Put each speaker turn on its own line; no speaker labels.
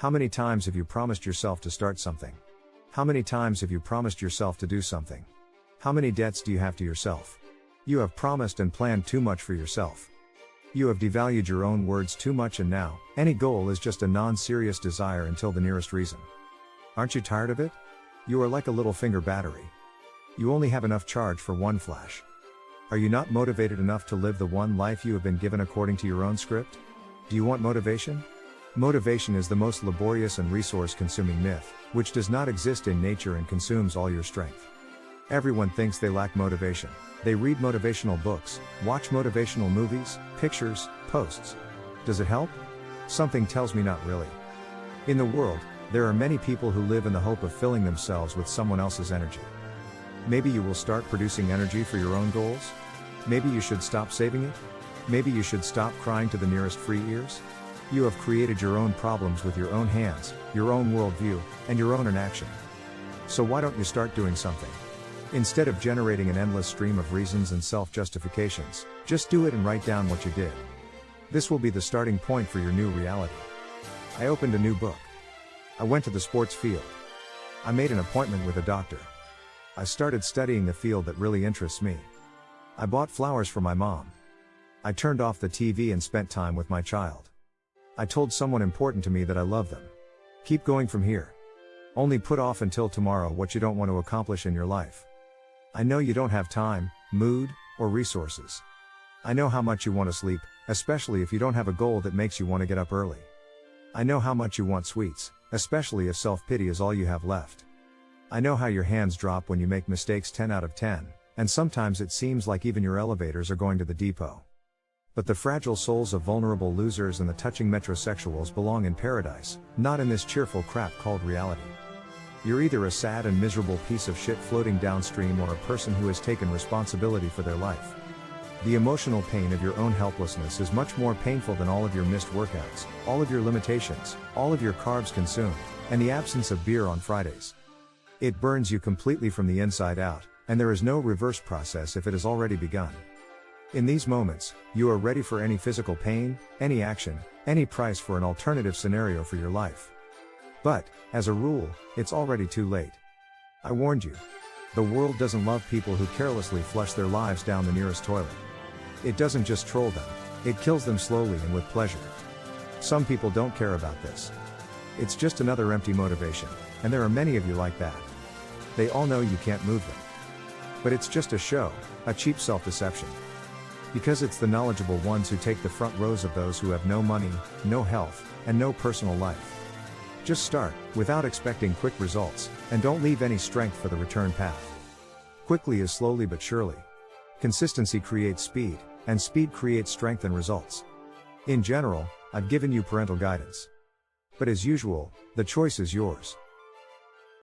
How many times have you promised yourself to start something? How many times have you promised yourself to do something? How many debts do you have to yourself? You have promised and planned too much for yourself. You have devalued your own words too much, and now, any goal is just a non-serious desire until the nearest reason. Aren't you tired of it? You are like a little finger battery. You only have enough charge for one flash. Are you not motivated enough to live the one life you have been given according to your own script? Do you want motivation? Motivation is the most laborious and resource-consuming myth, which does not exist in nature and consumes all your strength. Everyone thinks they lack motivation. They read motivational books, watch motivational movies, pictures, posts. Does it help? Something tells me not really. In the world, there are many people who live in the hope of filling themselves with someone else's energy. Maybe you will start producing energy for your own goals? Maybe you should stop saving it? Maybe you should stop crying to the nearest free ears? You have created your own problems with your own hands, your own worldview, and your own inaction. So why don't you start doing something? Instead of generating an endless stream of reasons and self-justifications, just do it and write down what you did. This will be the starting point for your new reality. I opened a new book. I went to the sports field. I made an appointment with a doctor. I started studying the field that really interests me. I bought flowers for my mom. I turned off the TV and spent time with my child. I told someone important to me that I love them. Keep going from here. Only put off until tomorrow what you don't want to accomplish in your life. I know you don't have time, mood, or resources. I know how much you want to sleep, especially if you don't have a goal that makes you want to get up early. I know how much you want sweets, especially if self-pity is all you have left. I know how your hands drop when you make mistakes 10 out of 10, and sometimes it seems like even your elevators are going to the depot. But the fragile souls of vulnerable losers and the touching metrosexuals belong in paradise, not in this cheerful crap called reality. You're either a sad and miserable piece of shit floating downstream or a person who has taken responsibility for their life. The emotional pain of your own helplessness is much more painful than all of your missed workouts, all of your limitations, all of your carbs consumed, and the absence of beer on Fridays. It burns you completely from the inside out, and there is no reverse process if it has already begun. In these moments, you are ready for any physical pain, any action, any price for an alternative scenario for your life. But, as a rule, it's already too late. I warned you. The world doesn't love people who carelessly flush their lives down the nearest toilet. It doesn't just troll them, it kills them slowly and with pleasure. Some people don't care about this. It's just another empty motivation, and there are many of you like that. They all know you can't move them. But it's just a show, a cheap self-deception. Because it's the knowledgeable ones who take the front rows of those who have no money, no health, and no personal life. Just start, without expecting quick results, and don't leave any strength for the return path. Quickly is slowly but surely. Consistency creates speed, and speed creates strength and results. In general, I've given you parental guidance. But as usual, the choice is yours.